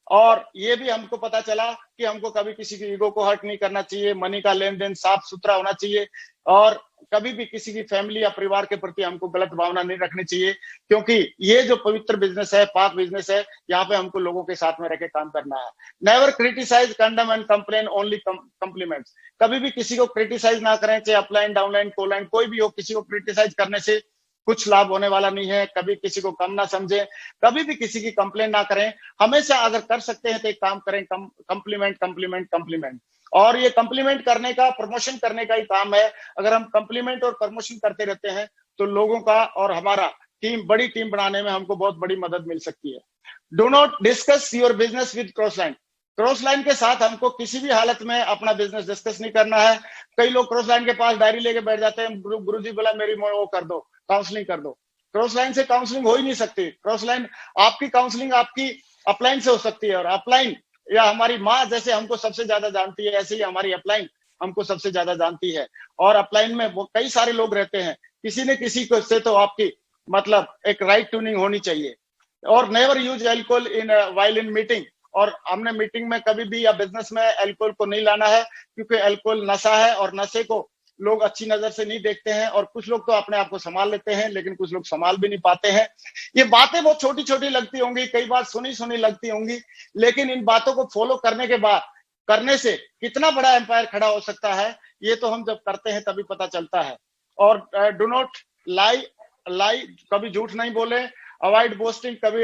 और ये भी हमको पता चला कि हमको कभी किसी की ईगो को हर्ट नहीं करना चाहिए। मनी का लेन देन साफ सुथरा होना चाहिए और कभी भी किसी की फैमिली या परिवार के प्रति हमको गलत भावना नहीं रखनी चाहिए। क्योंकि ये जो पवित्र बिजनेस है, पाक बिजनेस है, यहाँ पे हमको लोगों के साथ में रह के काम करना है। Never criticise, condemn and complain, only compliments. कभी भी किसी को क्रिटिसाइज ना करें, चाहे अपलाइन, डाउनलाइन, कोलाइन, कोई भी हो। किसी को क्रिटिसाइज करने से कुछ लाभ होने वाला नहीं है। कभी किसी को कम ना समझे, कभी भी किसी की कंप्लेन ना करें। हमेशा अगर कर सकते हैं तो एक काम करें, कम्प्लीमेंट, कम्प्लीमेंट, कम्प्लीमेंट। और ये कम्प्लीमेंट करने का, प्रमोशन करने का ही काम है। अगर हम कम्प्लीमेंट और प्रमोशन करते रहते हैं तो लोगों का और हमारा टीम, बड़ी टीम बनाने में हमको बहुत बड़ी मदद मिल सकती है। Do not discuss your business with cross line. Cross line के साथ हमको किसी भी हालत में अपना बिजनेस डिस्कस नहीं करना है। कई लोग क्रॉस लाइन के पास डायरी लेके बैठ जाते हैं, गुरुजी बोला मेरी वो कर दो, काउंसलिंग कर दो। क्रॉस लाइन से काउंसलिंग हो ही नहीं सकती। क्रॉस लाइन, आपकी काउंसलिंग आपकी अपलाइन से हो सकती है, और अपलाइन या हमारी माँ जैसे हमको सबसे ज्यादा जानती है, ऐसे ही हमारी अपलाइन हमको सबसे ज्यादा जानती है। और अपलाइन में वो कई सारे लोग रहते हैं, किसी न किसी को से तो आपकी मतलब एक राइट ट्यूनिंग होनी चाहिए। और never use alcohol in while in meeting. और हमने मीटिंग में कभी भी या बिजनेस में अल्कोहल को नहीं लाना है, क्योंकि अल्कोहल नशा है और नशे को लोग अच्छी नजर से नहीं देखते हैं। और कुछ लोग तो अपने आप को संभाल लेते हैं, लेकिन कुछ लोग संभाल भी नहीं पाते हैं। ये बातें बहुत छोटी छोटी लगती होंगी, कई बार सुनी सुनी लगती होंगी, लेकिन इन बातों को फॉलो करने के बाद, करने से कितना बड़ा एम्पायर खड़ा हो सकता है, ये तो हम जब करते हैं तभी पता चलता है। और डू नॉट लाई, कभी झूठ नहीं बोले। अवॉइड बोस्टिंग, कभी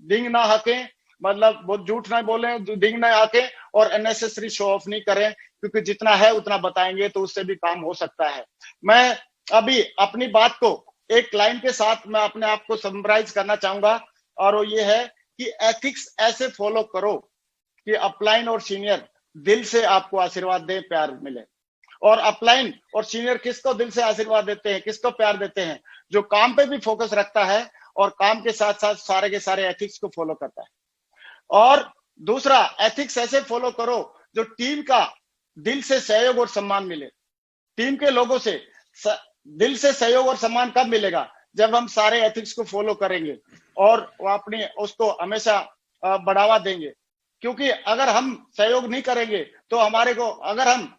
डिंग ना हकें, मतलब बहुत झूठ ना बोले, डिंग ना हाके, और अननेसेसरी शो ऑफ नहीं करें, क्योंकि जितना है उतना बताएंगे तो उससे भी काम हो सकता है। मैं अभी अपनी बात को एक लाइन के साथ मैं अपने आप को समराइज करना चाहूंगा, और वो ये है कि एथिक्स ऐसे फॉलो करो कि अपलाइन और सीनियर दिल से आपको आशीर्वाद दे, प्यार मिले। और अपलाइन और सीनियर किसको दिल से आशीर्वाद देते हैं, किसको प्यार देते हैं? जो काम पे भी फोकस रखता है और काम के साथ साथ सारे के सारे एथिक्स को फॉलो करता है। और दूसरा, एथिक्स ऐसे फॉलो करो जो टीम का दिल से सहयोग और सम्मान मिले। टीम के लोगों से दिल से सहयोग और सम्मान कब मिलेगा? जब हम सारे एथिक्स को फॉलो करेंगे और अपनी उसको हमेशा बढ़ावा देंगे। क्योंकि अगर हम सहयोग नहीं करेंगे तो हमारे को, अगर हम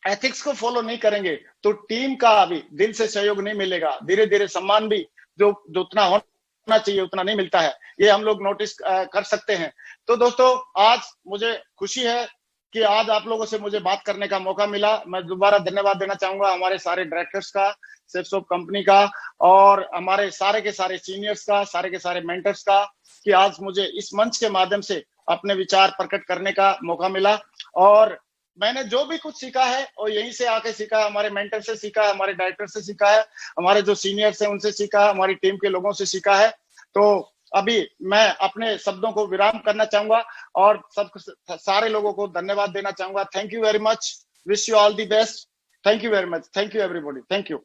एथिक्स को फॉलो नहीं करेंगे तो टीम का भी दिल से सहयोग नहीं मिलेगा। धीरे धीरे सम्मान भी जो उतना होना चाहिए उतना नहीं मिलता है, ये हम लोग नोटिस कर सकते हैं। तो दोस्तों, आज मुझे खुशी है कि आज आप लोगों से मुझे बात करने का मौका मिला। मैं दोबारा धन्यवाद देना चाहूंगा हमारे सारे डायरेक्टर्स का, सेफ्सॉप कंपनी का, और हमारे सारे के सारे सीनियर्स का, सारे के सारे मेंटर्स का, कि आज मुझे इस मंच के माध्यम से अपने विचार प्रकट करने का मौका मिला। और मैंने जो भी कुछ सीखा है और यहीं से आके सीखा है, हमारे मेंटर से सीखा है, हमारे डायरेक्टर से सीखा है, हमारे जो सीनियर्स हैं उनसे सीखा है, हमारी टीम के लोगों से सीखा है। तो अभी मैं अपने शब्दों को विराम करना चाहूंगा और सब सारे लोगों को धन्यवाद देना चाहूंगा। Thank you very much, wish you all the best. Thank you very much, thank you everybody, thank you.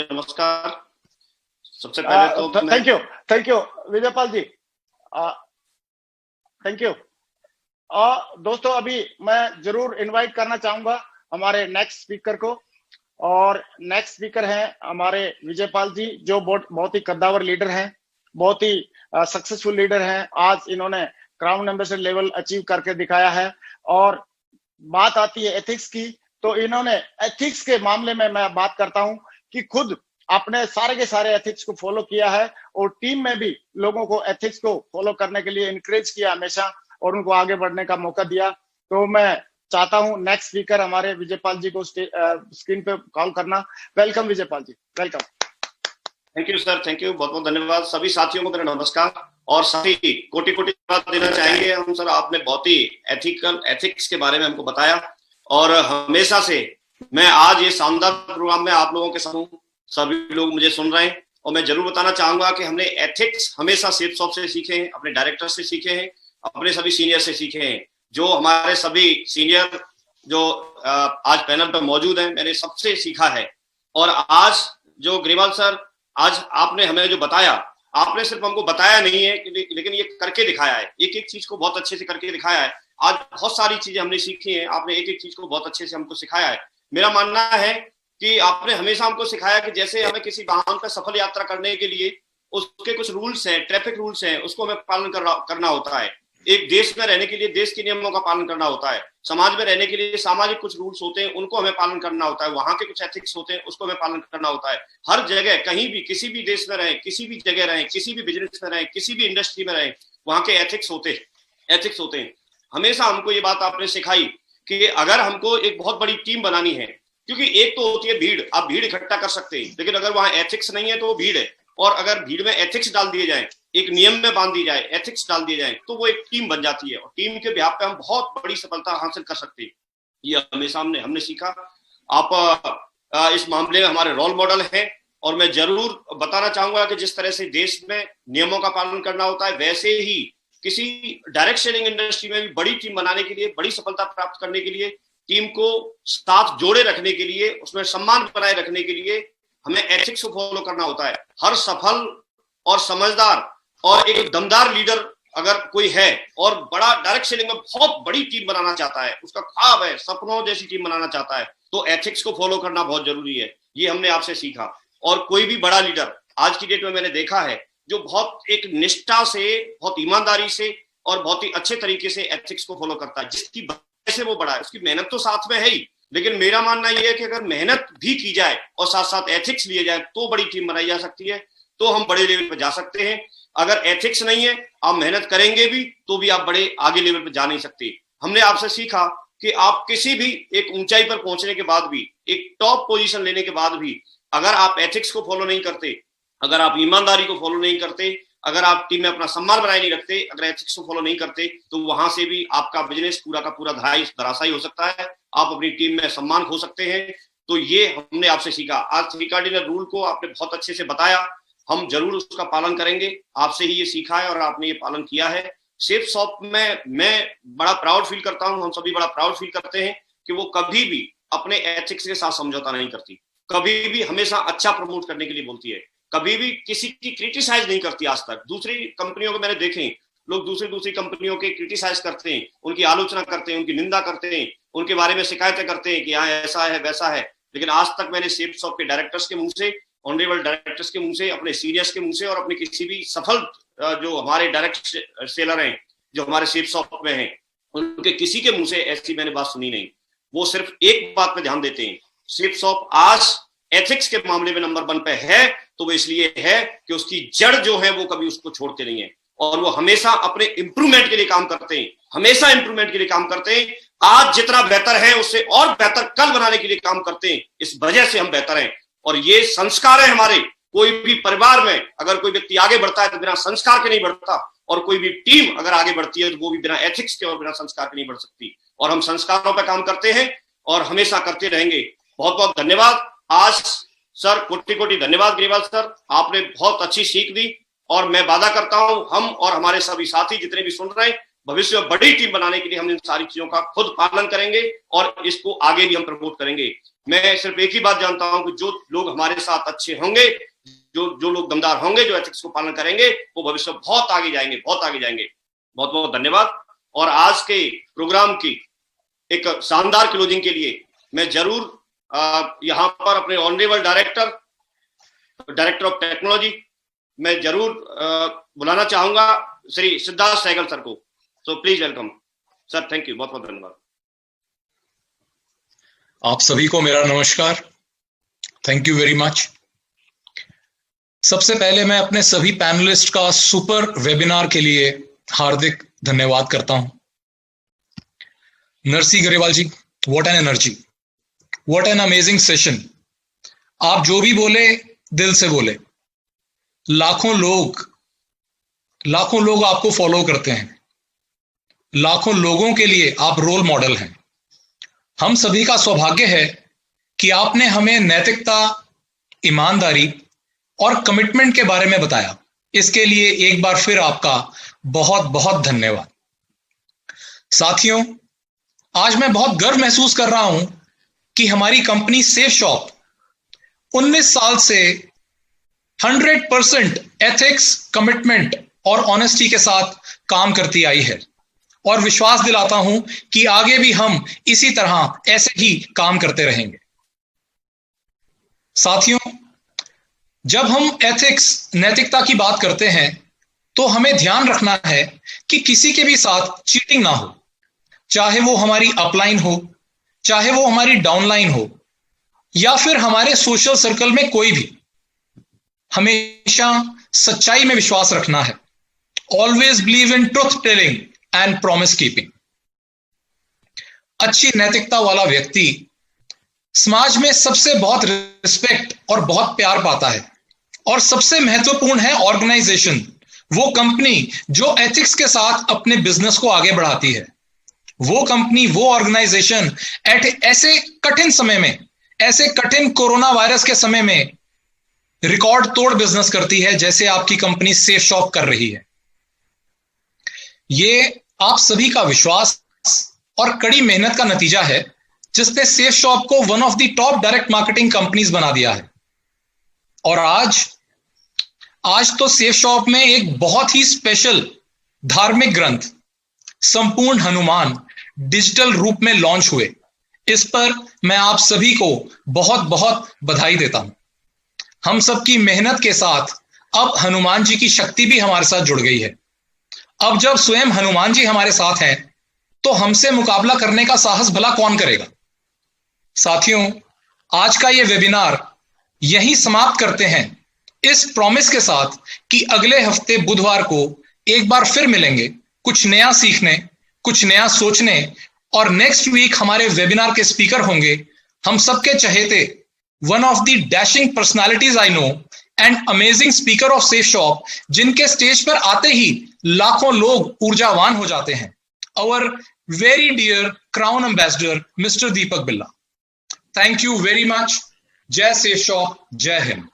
नमस्कार। सबसे पहले तो thank you Vijaypal ji, thank you. दोस्तों, अभी मैं जरूर इनवाइट करना चाहूंगा हमारे नेक्स्ट स्पीकर को, और नेक्स्ट स्पीकर हैं हमारे विजयपाल जी, जो बहुत ही कद्दावर लीडर हैं, बहुत ही सक्सेसफुल लीडर हैं। आज इन्होंने क्राउन एम्बेसडर लेवल अचीव करके दिखाया है। और बात आती है एथिक्स की, तो इन्होंने एथिक्स के मामले में मैं बात करता हूं कि खुद अपने सारे के सारे एथिक्स को फॉलो किया है, और टीम में भी लोगों को एथिक्स को फॉलो करने के लिए इनकरेज किया हमेशा, और उनको आगे बढ़ने का मौका दिया। तो मैं चाहता हूं नेक्स्ट स्पीकर हमारे विजयपाल जी को स्क्रीन पे कॉल करना। Welcome Vijaypal ji, welcome. Thank you sir, thank you, बहुत बहुत धन्यवाद। सभी साथियों को मेरा नमस्कार, और साथ ही कोटि कोटि धन्यवाद देना चाहेंगे हम सर। आपने बहुत ही एथिक्स के बारे में हमको बताया, और हमेशा से मैं आज ये शानदार प्रोग्राम में आप लोगों के साथ हूँ, सभी लोग मुझे सुन रहे हैं। और मैं जरूर बताना चाहूंगा कि हमने एथिक्स हमेशा सेफ्सॉप से सीखे हैं, अपने डायरेक्टर से सीखे हैं, अपने सभी सीनियर से सीखे हैं। जो हमारे सभी सीनियर जो आज पैनल पर मौजूद हैं, मैंने सबसे सीखा है। और आज जो ग्रेवाल सर, आज आपने हमें जो बताया, आपने सिर्फ हमको बताया नहीं है, लेकिन ये करके दिखाया है, एक एक चीज को बहुत अच्छे से करके दिखाया है। आज बहुत सारी चीजें हमने सीखी हैं, आपने एक एक चीज को बहुत अच्छे से हमको सिखाया है। मेरा मानना है कि आपने हमेशा हमको सिखाया कि जैसे हमें किसी वाहन पर सफल यात्रा करने के लिए उसके कुछ रूल्स हैं, ट्रैफिक रूल्स हैं, उसको हमें पालन करना होता है। एक देश में रहने के लिए देश के नियमों का पालन करना होता है। समाज में रहने के लिए सामाजिक कुछ रूल्स होते हैं, उनको हमें पालन करना होता है। वहां के कुछ एथिक्स होते हैं, उसको हमें पालन करना होता है। हर जगह, कहीं भी, किसी भी देश में रहे, किसी भी जगह रहे, किसी भी बिजनेस में रहे, किसी भी इंडस्ट्री में रहे, वहां के एथिक्स होते हैं। हमेशा हमको ये बात आपने सिखाई कि अगर हमको एक बहुत बड़ी टीम बनानी है, क्योंकि एक तो होती है भीड़, आप भीड़ इकट्ठा कर सकते हैं, लेकिन अगर वहां एथिक्स नहीं है तो वो भीड़ है। और अगर भीड़ में एथिक्स डाल दिए जाए, एक नियम में बांध दी जाए, एथिक्स डाल दिए जाए, तो वो एक टीम बन जाती है और टीम के बिहाफ पे हम बहुत बड़ी सफलता हासिल कर सकते हैं। ये हमेशा हमने सीखा। आप इस मामले में हमारे रोल मॉडल हैं और मैं जरूर बताना चाहूंगा कि जिस तरह से देश में नियमों का पालन करना होता है, वैसे ही किसी डायरेक्ट सेलिंग इंडस्ट्री में भी बड़ी टीम बनाने के लिए, बड़ी सफलता प्राप्त करने के लिए, टीम को साथ जोड़े रखने के लिए, उसमें सम्मान बनाए रखने के लिए हमें एथिक्स को फॉलो करना होता है। हर सफल और समझदार और एक दमदार लीडर अगर कोई है और बड़ा डायरेक्ट सेलिंग में बहुत बड़ी टीम बनाना चाहता है, उसका ख्वाब है, सपनों जैसी टीम बनाना चाहता है, तो एथिक्स को फॉलो करना बहुत जरूरी है। ये हमने आपसे सीखा। और कोई भी बड़ा लीडर आज की डेट में मैंने देखा है जो बहुत एक निष्ठा से, बहुत ईमानदारी से और बहुत ही अच्छे तरीके से एथिक्स को फॉलो करता है, जिसकी वजह से वो बड़ा है। उसकी मेहनत तो साथ में है ही, लेकिन मेरा मानना यह है कि अगर मेहनत भी की जाए और साथ साथ एथिक्स लिए जाए तो बड़ी टीम बनाई जा सकती है, तो हम बड़े लेवल पर जा सकते हैं। अगर एथिक्स नहीं है, आप मेहनत करेंगे भी तो भी आप बड़े आगे लेवल पर जा नहीं सकते। हमने आपसे सीखा कि आप किसी भी एक ऊंचाई पर पहुंचने के बाद भी, एक टॉप पोजीशन लेने के बाद भी, अगर आप एथिक्स को फॉलो नहीं करते, अगर आप ईमानदारी को फॉलो नहीं करते, अगर आप टीम में अपना सम्मान बनाए नहीं रखते, अगर एथिक्स को फॉलो नहीं करते, तो वहां से भी आपका बिजनेस पूरा का पूरा धराशायी हो सकता है। आप अपनी टीम में सम्मान खो सकते हैं। तो ये हमने आपसे सीखा। आज थ्री डिनर रूल को आपने बहुत अच्छे से बताया, हम जरूर उसका पालन करेंगे। आपसे ही ये सीखा है और आपने ये पालन किया है। सेफ शॉप में मैं बड़ा प्राउड फील करता हूं, हम सभी बड़ा प्राउड फील करते हैं कि वो कभी भी अपने एथिक्स के साथ समझौता नहीं करती, कभी भी हमेशा अच्छा प्रमोट करने के लिए बोलती है, कभी भी किसी की क्रिटिसाइज नहीं करती। आज तक दूसरी कंपनियों को मैंने देखे, लोग दूसरी कंपनियों के क्रिटिसाइज करते हैं, उनकी आलोचना करते हैं, उनकी निंदा करते हैं, उनके बारे में शिकायतें करते हैं कि यहाँ ऐसा है वैसा है, लेकिन आज तक मैंने सेफ शॉप के डायरेक्टर्स के मुंह से, ऑनरेबल डायरेक्टर्स के मुंह से, अपने सीनियर्स के मुंह से और अपने किसी भी सफल जो हमारे डायरेक्ट सेलर हैं जो हमारे सेफ शॉप में हैं, उनके किसी के मुंह से ऐसी मैंने बात सुनी नहीं। वो सिर्फ एक बात पे ध्यान देते हैं, सेफ शॉप आज एथिक्स के मामले में नंबर 1 पे है, तो वो इसलिए है कि उसकी जड़ जो है वो कभी उसको छोड़ते नहीं है और वो हमेशा अपने इंप्रूवमेंट के लिए काम करते हैं, हमेशा इंप्रूवमेंट के लिए काम करते हैं। आज जितना बेहतर है उससे और बेहतर कल बनाने के लिए काम करते हैं। इस वजह से हम बेहतर हैं और ये संस्कार है हमारे। कोई भी परिवार में अगर कोई व्यक्ति आगे बढ़ता है तो बिना संस्कार के नहीं बढ़ता, और कोई भी टीम अगर आगे बढ़ती है तो वो भी बिना एथिक्स के और बिना संस्कार के नहीं बढ़ सकती। और हम संस्कारों पर काम करते हैं और हमेशा करते रहेंगे। बहुत बहुत धन्यवाद। आज सर कोटि कोटि धन्यवाद ग्रेवाल सर, आपने बहुत अच्छी सीख दी और मैं वादा करता हूं हम और हमारे सभी साथी जितने भी सुन रहे हैं, भविष्य में बड़ी टीम बनाने के लिए हम इन सारी चीजों का खुद पालन करेंगे और इसको आगे भी हम प्रमोट करेंगे। मैं सिर्फ एक ही बात जानता हूं कि जो लोग हमारे साथ अच्छे होंगे, जो लोग दमदार होंगे, जो एथिक्स को पालन करेंगे, वो भविष्य में बहुत आगे जाएंगे, बहुत आगे जाएंगे। बहुत बहुत धन्यवाद। और आज के प्रोग्राम की एक शानदार क्लोजिंग के लिए मैं जरूर यहाँ पर अपने ऑनरेबल डायरेक्टर ऑफ टेक्नोलॉजी मैं जरूर बुलाना चाहूंगा श्री सिद्धार्थ सहगल सर को। So please welcome sir. Thank you, बहुत बहुत धन्यवाद। आप सभी को मेरा नमस्कार। Thank you very much. सबसे पहले मैं अपने सभी पैनलिस्ट का सुपर वेबिनार के लिए हार्दिक धन्यवाद करता हूं। Narsi Grewal ji, what an energy, what an amazing session. आप जो भी बोले दिल से बोले। लाखों लोग आपको फॉलो करते हैं, लाखों लोगों के लिए आप रोल मॉडल हैं। हम सभी का सौभाग्य है कि आपने हमें नैतिकता, ईमानदारी और कमिटमेंट के बारे में बताया। इसके लिए एक बार फिर आपका बहुत बहुत धन्यवाद। साथियों, आज मैं बहुत गर्व महसूस कर रहा हूं कि हमारी कंपनी सेफ शॉप 19 साल से 100% एथिक्स, कमिटमेंट और ऑनेस्टी के साथ काम करती आई है और विश्वास दिलाता हूं कि आगे भी हम इसी तरह ऐसे ही काम करते रहेंगे। साथियों, जब हम एथिक्स, नैतिकता की बात करते हैं तो हमें ध्यान रखना है कि किसी के भी साथ चीटिंग ना हो, चाहे वो हमारी अपलाइन हो, चाहे वो हमारी डाउनलाइन हो, या फिर हमारे सोशल सर्कल में कोई भी। हमेशा सच्चाई में विश्वास रखना है। Always believe in truth telling and promise keeping. अच्छी नैतिकता वाला व्यक्ति समाज में सबसे बहुत रिस्पेक्ट और बहुत प्यार पाता है। और सबसे महत्वपूर्ण है ऑर्गेनाइजेशन, वो कंपनी जो एथिक्स के साथ अपने बिजनेस को आगे बढ़ाती है, वो कंपनी, वो ऑर्गेनाइजेशन ऐसे कठिन समय में, ऐसे कठिन कोरोना वायरस के समय में रिकॉर्ड तोड़ बिजनेस करती है, जैसे आपकी कंपनी सेफ शॉप कर रही है। ये आप सभी का विश्वास और कड़ी मेहनत का नतीजा है, जिसने सेफ शॉप को one of the top direct marketing companies बना दिया है। और आज तो सेफ शॉप में एक बहुत ही स्पेशल धार्मिक ग्रंथ संपूर्ण हनुमान डिजिटल रूप में लॉन्च हुए। इस पर मैं आप सभी को बहुत बहुत बधाई देता हूं। हम सबकी मेहनत के साथ अब हनुमान जी की शक्ति भी हमारे साथ जुड़ गई है। अब जब स्वयं हनुमान जी हमारे साथ हैं, तो हमसे मुकाबला करने का साहस भला कौन करेगा। साथियों, आज का ये वेबिनार यहीं समाप्त करते हैं, इस प्रॉमिस के साथ कि अगले हफ्ते बुधवार को एक बार फिर मिलेंगे, कुछ नया सीखने, कुछ नया सोचने। और नेक्स्ट वीक हमारे वेबिनार के स्पीकर होंगे हम सबके चहेते, one of the dashing personalities I know and amazing speaker of Safe Shop, जिनके स्टेज पर आते ही लाखों लोग ऊर्जावान हो जाते हैं। Our very dear crown ambassador mister Deepak Billa. Thank you very much. जय सेफ शॉप, जय हिंद।